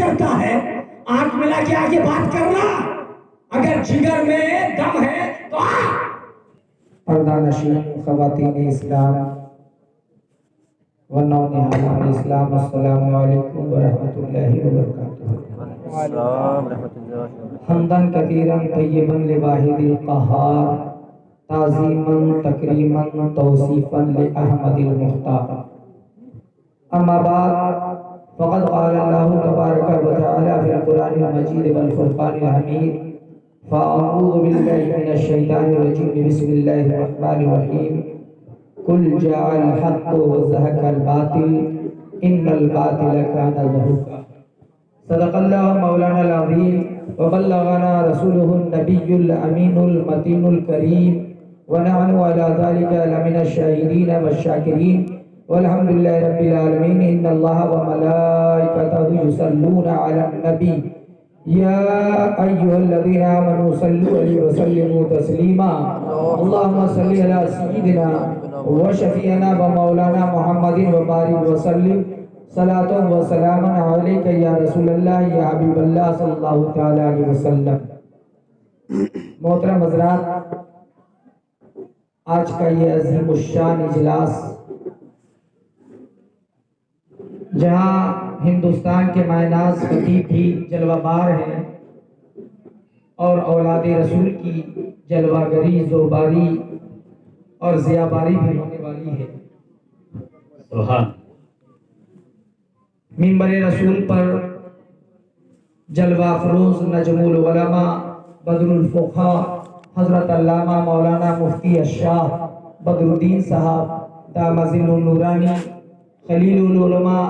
کرتا ہے آنکھ ملا کے آگے بات کرنا، اگر جگر میں دم ہے تو پردانشین خواتین اسلام و نونہالان اسلام، السلام علیکم ورحمۃ اللہ وبرکاتہ۔ حمداً کثیراً طیباً لواحد القہار، تعظیماً تکریماً توصیفاً لأحمد المختار۔ اما بعد فقد قال اللہ تبارک و تعالی فی القرآن المجید والفرقان الحمید، فاعوذ باللہ من الشیطان الرجیم، بسم اللہ الرحمن الرحیم، قل جاء الحق وزهق الباطل ان الباطل كان زهوقا۔ صدق اللہ مولانا العظیم وبلغنا رسوله النبی الامین المتین الکریم، ونحن على ذلك لمن الشاہدین والشاکرین، والحمد للہ رب العالمین۔ ان اللہ وملائکتہ یصلون علی النبی یا ایھا الذین آمنوا صلوا علیہ وسلموا تسلیما، اللہم صلی علی سیدنا وشفیعنا ومولانا محمد وبارک وسلم، صلاۃ و سلام علیک یا رسول اللہ یا حبیب اللہ صلی اللہ تعالی علیہ وسلم۔ محترم حضرات، آج کا یہ عظیم الشان اجلاس جہاں ہندوستان کے مایناز خطیب بھی جلوہ بار ہیں اور اولاد رسول کی جلوہ گری، زوباری اور ضیاباری بھی ہونے والی ہے۔ سبحان منبر رسول پر جلوہ افروز نجم العلماء بدر الفقہاء حضرت علامہ مولانا مفتی الشاہ بدر الدین صاحب دامہ ظل النورانی، خلیل العلماء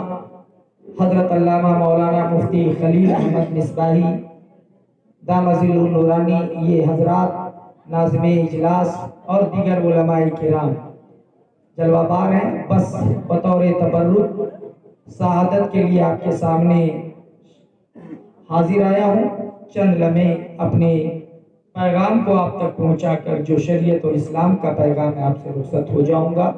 حضرت علامہ مولانا مفتی خلیل احمد مصباحی دامہ ظل النورانی، یہ حضرات ناظم اجلاس اور دیگر علماء کرام جلوہ بار ہیں۔ بس بطور تبرک سعادت کے لیے آپ کے سامنے حاضر آیا ہوں، چند لمحے اپنے پیغام کو آپ تک پہنچا کر جو شریعت اور اسلام کا پیغام ہے آپ سے رخصت ہو جاؤں گا۔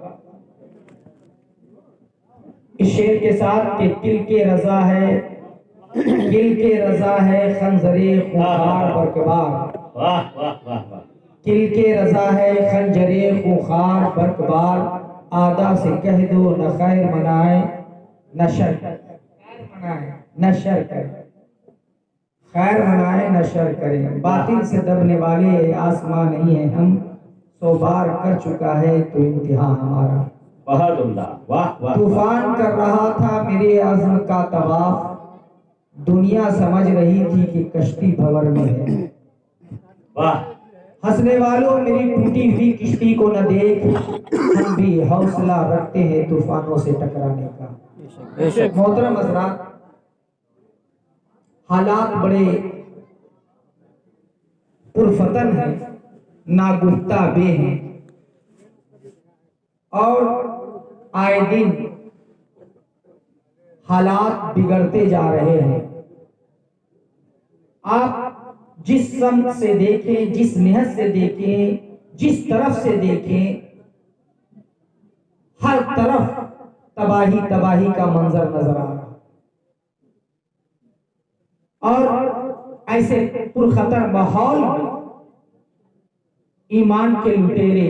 اس شعر کے ساتھ کہ دل کے رضا ہے، دل کے رضا ہے خنجر خونخوار برقبار، دل کے رضا ہے خنجر خونخوار برقبار، آدھا سے کہہ دو نہ خیر منائے نہ شر کرے، خیر منائے نہ شر کرے، باطل سے دبنے والے آسمان نہیں ہیں ہم، 100 بار کر چکا ہے تو امتحان ہمارا۔ بہت عمدہ، واہ واہ۔ طوفان کر رہا تھا میرے عزم کا طواف، دنیا سمجھ رہی تھی کہ کشتی بھور میں ہے۔ واہ۔ ہنسنے والوں میری ٹوٹی ہوئی کشتی کو نہ دیکھ، ہم بھی حوصلہ رکھتے ہیں طوفانوں سے ٹکرانے کا۔ محترم حضرات، حالات بڑے پرفتن ہیں، ناگفتہ بے ہیں، اور آئے دن حالات بگڑتے جا رہے ہیں۔ آپ جس سمت سے دیکھیں، جس نہج سے دیکھیں، جس طرف سے دیکھیں، ہر طرف تباہی تباہی کا منظر نظر آ رہا، اور ایسے پرخطر ماحول میں ایمان کے لٹیرے،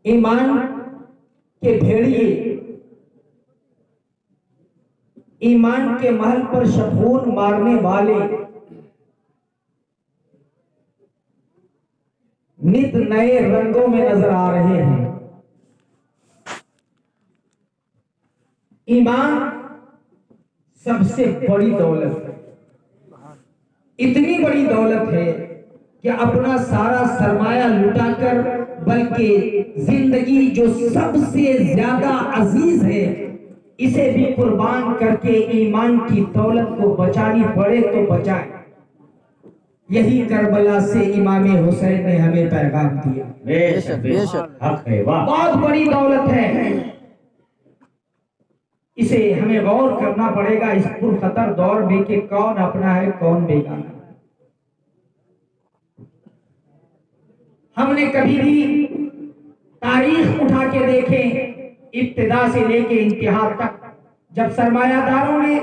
ایمان کے بھیڑیے، ایمان کے محل پر شبخون مارنے والے نت نئے رنگوں میں نظر آ رہے ہیں۔ ایمان سب سے بڑی دولت ہے، اتنی بڑی دولت ہے کہ اپنا سارا سرمایہ لٹا کر، بلکہ زندگی جو سب سے زیادہ عزیز ہے اسے بھی قربان کر کے ایمان کی دولت کو بچانی پڑے تو بچائیں۔ یہی کربلا سے امام حسین نے ہمیں پیغام دیا۔ بے شک حق ہے، بہت بڑی دولت ہے، اسے ہمیں غور کرنا پڑے گا اس پرخطر دور میں کہ کون اپنا ہے کون بیگانہ۔ ہم نے کبھی بھی تاریخ اٹھا کے دیکھیں، ابتدا سے لے کے انتہا تک جب سرمایہ داروں نے،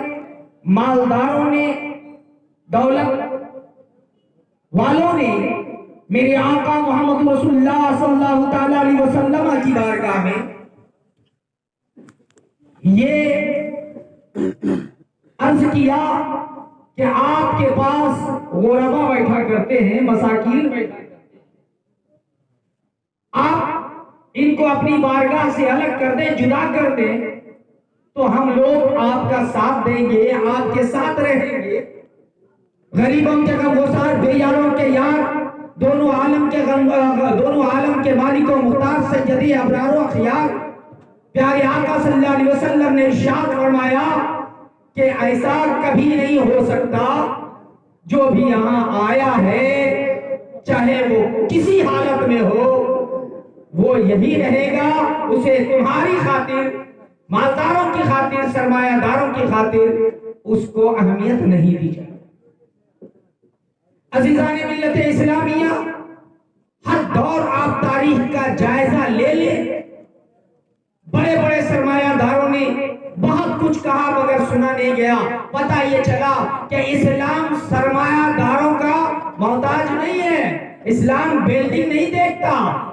مالداروں نے، دولت والوں نے میرے آقا محمد رسول اللہ صلی اللہ تعالی علیہ وسلم کی بارگاہ میں یہ عرض کیا کہ آپ کے پاس غربا بیٹھا کرتے ہیں، مساکین بیٹھا کرتے ہیں، آپ ان کو اپنی بارگاہ سے الگ کر دیں، جدا کر دیں، تو ہم لوگ آپ کا ساتھ دیں گے، آپ کے ساتھ رہیں گے۔ غریبوں کے غمگسار، بے یاروں کے یار، دونوں عالم کے مالک و مختار، سیدی ابرار و اخیار پیارے آقا صلی اللہ علیہ وسلم نے ارشاد فرمایا کہ ایسا کبھی نہیں ہو سکتا، جو بھی یہاں آیا ہے چاہے وہ کسی حالت میں ہو وہ یہی رہے گا، اسے تمہاری خاطر، مالداروں کی خاطر، سرمایہ داروں کی خاطر اس کو اہمیت نہیں دی جائے۔ عزیزان ملت اسلامیہ، ہر دور آپ تاریخ کا جائزہ لے لیں، بڑے بڑے سرمایہ داروں نے بہت کچھ کہا مگر سنا نہیں گیا۔ پتہ یہ چلا کہ اسلام سرمایہ داروں کا محتاج نہیں ہے، اسلام بلڈنگ نہیں دیکھتا،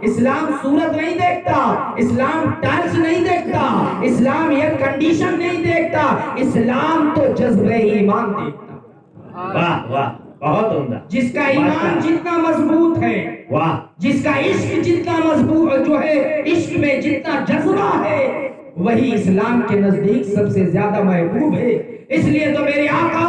اسلام صورت نہیں دیکھتا، اسلام ٹائلز نہیں دیکھتا، اسلام ایئر کنڈیشن نہیں دیکھتا، اسلام تو جذبہ ایمان دیکھتا۔ واہ واہ، بہت عمدہ۔ جس کا ایمان جتنا مضبوط ہے، واہ، جس کا عشق جتنا مضبوط جو ہے، عشق میں جتنا جذبہ ہے، وہی اسلام کے نزدیک سب سے زیادہ محبوب ہے۔ اس لیے تو میرے آقا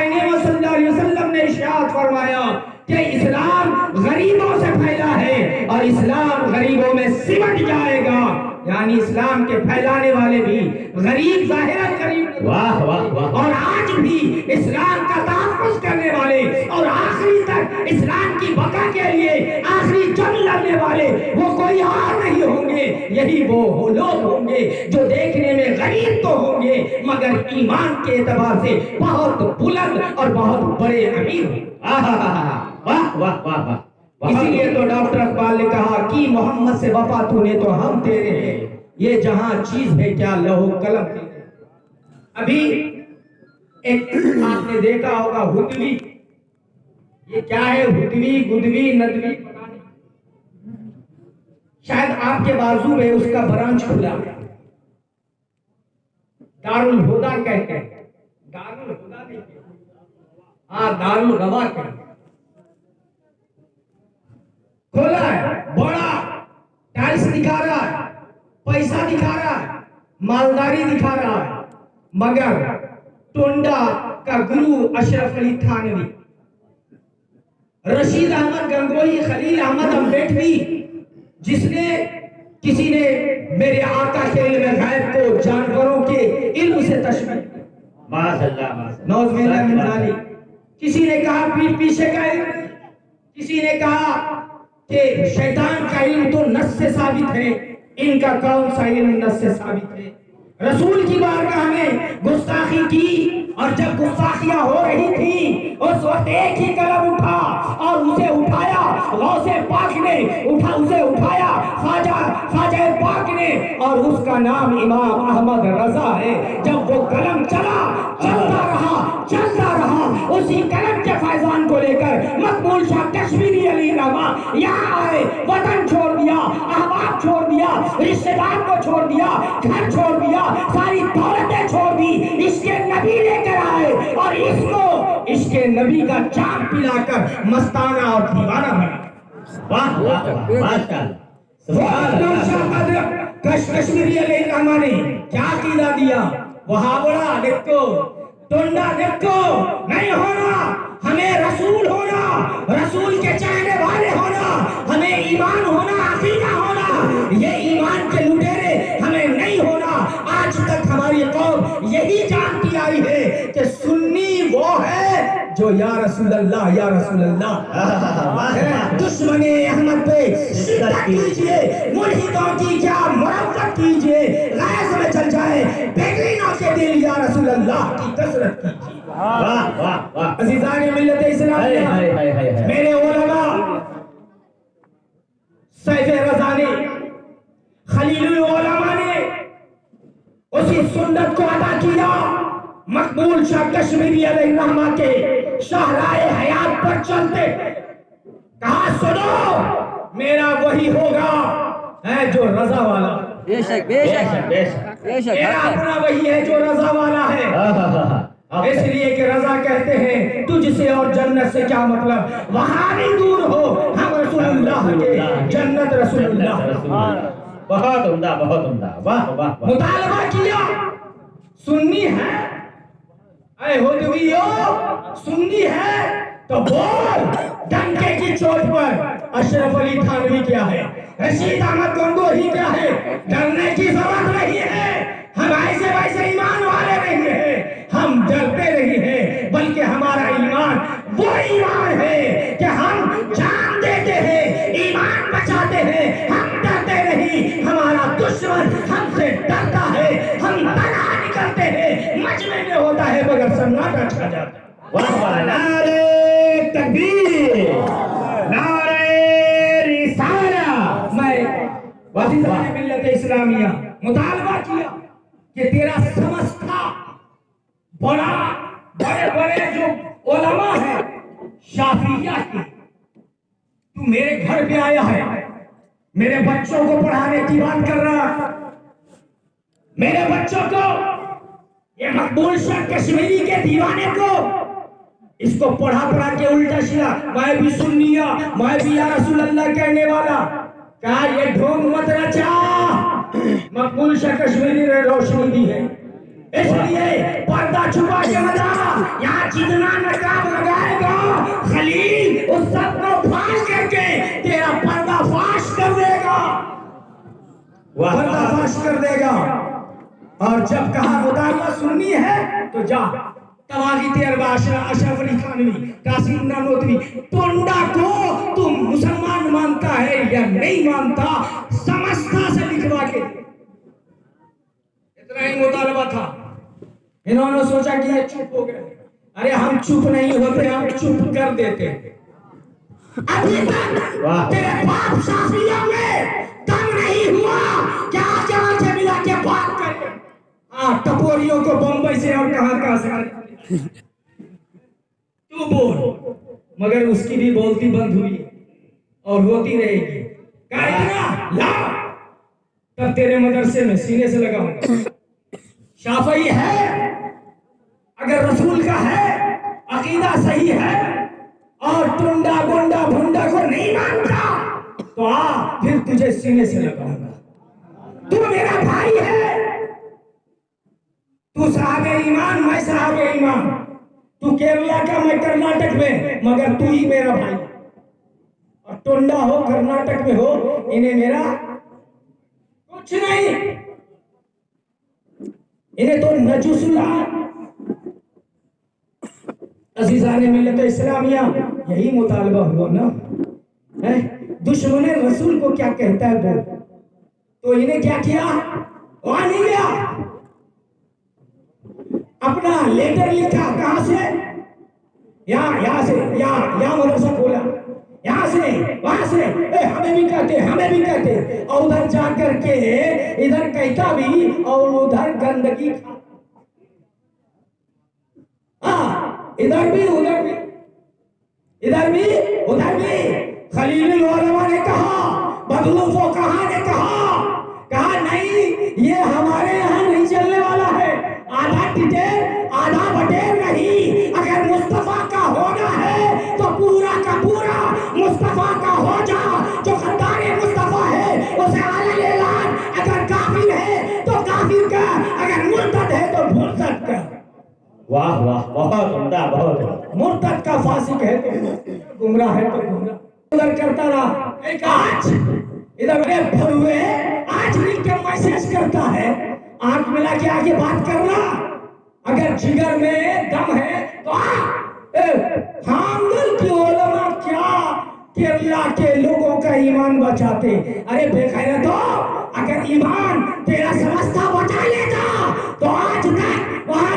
نعمت صلی اللہ علیہ وسلم نے ارشاد فرمایا کہ اسلام غریبوں سے پھیلا ہے اور اسلام غریبوں میں سمٹ جائے گا، یعنی اسلام کے پھیلانے والے بھی غریب ظاہراً غریب، واہ واہ واہ، اور آج بھی اسلام کا تحفظ کرنے والے اور آخری تک اسلام کی بقا کے لیے آخری جنگ لڑنے والے وہ کوئی اور نہیں ہوں گے، یہی وہ لوگ ہوں گے جو دیکھنے میں غریب تو ہوں گے مگر ایمان کے اعتبار سے بہت بلند اور بہت بڑے امیر ہوں۔ واہ واہ واہ واہ۔ اسی لیے تو ڈاکٹر اقبال نے کہا کہ محمد سے وفا تو نے تو ہم تیرے ہیں، یہ جہاں چیز ہے کیا لوح قلم تیرے۔ ابھی ایک آپ نے دیکھا ہوگا ہدوی، یہ کیا ہے؟ ہدوی، گدوی، ندوی، پتہ نہیں، شاید آپ کے بازو میں اس کا برانچ کھلا ہے، دارالہدیٰ کہتے ہیں، دارالہدیٰ نہیں کہتے، ہاں دارالغوا کہتے ہیں، کھولا ہے، بڑا ٹائلز دکھا رہا ہے، پیسہ دکھا رہا ہے، مالداری دکھا رہا ہے، مگر ٹونڈا کا گرو اشرف علی تھانوی، رشید احمد گنگوئی، خلیل احمد امبیڈوی، جس نے کسی نے میرے آقا کے علم غیب کو جانوروں کے علم سے تشبیہ، نعوذ باللہ من ذالک، کسی نے کہا پیٹھ پیچھے کا علم، کسی نے کہا کہ شیطان کا علم تو نص سے ثابت ہے، ان کا کون سا علم نص سے ثابت ہے؟ رسول کی بارگاہ میں گستاخی کی، اور جب گستاخیاں ہو رہی تھی اس وقت ایک ہی قلم اٹھا اور اسے اٹھایا غوث پاک نے، اسے اٹھایا خواجہ پاک نے، اور اس کا نام امام احمد رضا ہے۔ جب وہ قلم چلتا رہا اسی قلم کے فیضان کو لے کر مقبول شاہ کشمیری علی رحمہ یہاں آئے، وطن چھوڑ دیا، احباب چھوڑ دیا، رشتہ دار کو چھوڑ دیا، گھر چھوڑ دیا، ساری دولتیں چھوڑ دی، عشق نبی لے کر آئے اور اس کو عشق نبی کا چاند پلا کر مستانہ اور دیوانہ بنا۔ واہ واہ واہ، ماشاءاللہ، کشمیری علیہ رحمہ نے کیا عقیدہ دیا؟ وہابڑا دیکھو، ٹونڈا دیکھو، نہیں ہونا، ہمیں رسول ہونا، رسول کے چاہنے والے ہونا، ہمیں ایمان ہونا، عقیدہ ہونا، یہ ایمان کے لٹیرے ہمیں نہیں ہونا۔ آج تک ہماری قوم یہی جانتی آئی ہے کہ سنی وہ ہے جو یا رسول اللہ یا رسول اللہ، دشمن احمد پہ شدت کیجئے، ملحدوں کی کیا مرفت کیجئے، غیظ میں چل جائے بیگینوں کے دل یا رسول اللہ کی کثرت کیجئے۔ واہ واہ واہ، عزیزان ملت اسلامیہ، میرے علماء سیف رضا نے، خلیل العلماء نے اس کی سنت کو ادا کیا. مقبول شاہ کشمیری علیہ رحمہ کے شاہراہ حیات پر چلتے کہا سنو میرا وہی ہوگا ہے جو رضا والا. بے شک بے شک بے شک بے شک میرا اپنا وہی ہے جو رضا والا ہے. اس لیے کہ رضا کہتے ہیں تجھ سے اور جنت سے کیا مطلب, وہاں بھی دور ہو ہم رسول اللہ کے, جنت رسول اللہ. بہت عمدہ بہت عمدہ. واہ واہ واہ. مطالبہ کیا سنی ہے, اے ہدویو سنی ہے تو بول ڈنکے کی چوٹ پر اشرف علی تھانوی کیا ہے, رشید احمد گنگوہی کیا ہے. ڈرنے کی ضرورت نہیں ہے, ہم ایسے ویسے ایمان والے نہیں ہیں, ہم ڈرتے نہیں ہیں, بلکہ ہمارا ایمان وہ ایمان ہے کہ ہم جان دیتے ہیں, ایمان بچاتے ہیں, ہم ڈرتے نہیں. ہمارا دشمن ہم سے ڈرتا ہے, ہم تنہا نکلتے ہیں, مجمع میں ہوتا ہے مگر سناٹا چھا جاتا ہے. واہ واہ. نعرہ تکبیر, نعرہ رسالہ. میں عزیزان ملت اسلامیہ مطالبہ کیا کہ تیرا سمجھتا بڑے بڑے جو علماء ہیں شافعیہ کے, تو میرے گھر پہ آیا ہے, میرے بچوں کو پڑھانے کی بات کر رہا, میرے بچوں کو, یہ مقبول شاہ کشمیری کے دیوانے کو, اس کو پڑھا کے الٹا سیدھا میں بھی سنیا, میں بھی یا رسول اللہ کہنے والا. کہا یہ ڈھونگ مت رچا, مقبول شاہ کشمیری نے روشنی دی ہے, اس لیے پردہ چھپا کے بتا, یہاں جتنا نقاب لگائے گا خلیل اس سب کو پھاش کر کے تیرا پردہ فاش کر دے گا, پردہ فاش کر دے گا. اور جب کہا مطالبہ سننی ہے تو جا تواغیت اربع اشرف علی تھانوی, قاسم نانوتوی, ٹونڈا کو تم مسلمان مانتا ہے یا نہیں مانتا, سمجھتا سے لکھوا کے. اتنا ہی مطالبہ تھا. انہوں نے سوچا کہ یہ چپ ہو گئے, ارے ہم چپ نہیں ہوتے, ہم چپ کر دیتے. ابھی تک تیرے باپ شافعیہ میں دم نہیں ہوا کہ آج یہاں سے ملا کے بات کرے. ہاں ٹپوریوں کو بمبئی سے اور کہاں سے تو بول, مگر اس کی بھی بولتی بند ہوئی اور ہوتی رہے گی. کہا اتنا لا تب تیرے مدرسے میں سینے سے لگاؤں گا. شافعی ہے, اگر رسول کا ہے, عقیدہ صحیح ہے, اور ٹنڈا گنڈا بھنڈا کو نہیں مانتا تو آ پھر تجھے سینے سے لگاؤں گا. تو میرا بھائی ہے, تو صاحب ایمان, میں صاحب ایمان, تو کیرلا کا, میں کرناٹک میں, مگر تو ہی میرا بھائی. اور ٹنڈا ہو کرناٹک میں ہو, انہیں میرا کچھ نہیں, انہیں تو نجوس اللہ. عزیزان ملت اسلامیہ یہی مطالبہ ہوا نا, دشمن رسول کو کیا کہتا ہے بول, تو انہیں کیا کیا, وہاں نہیں گیا, اپنا لیٹر لکھا, کہاں سے, یہاں سے, یہاں مدرسہ کھولا, یہاں سے وہاں سے, ہمیں بھی کہتے, اور ادھر جا کر کے ادھر کہتا بھی اور ادھر گندگی, ادھر بھی خلیل العلماء نے کہا, بدلو فقہا نے کہا نہیں, یہ ہمارے یہاں نہیں چلنے والا ہے. آدھا ٹٹیر آدھا بٹیر نہیں, اگر مصطفیٰ کا ہونا ہے تو پورا کا پورا مصطفیٰ کا ہو جا. جو غدار مصطفیٰ ہے اسے اعلی اعلان, اگر کافر ہے تو کافر کا, اگر مرتد ہے تو مرتد کا. واہ واہ, بہت عمدہ بہت عمدہ. مرتد کا فاسق ہے تو گمراہ ہے تو گمراہ. ادھر کرتا رہا, ایک آج ادھر بھروے آج بھی کیا میسج کرتا ہے, آنکھ ملا کے آگے بات کرنا, اگر جگر میں دم ہے تو حامل کی علماء کیا کیرلا کے لوگوں کا ایمان بچاتے. ارے بے غیرتو, اگر ایمان تیرا سمجھتا بچا لیتا تو آج تک وہاں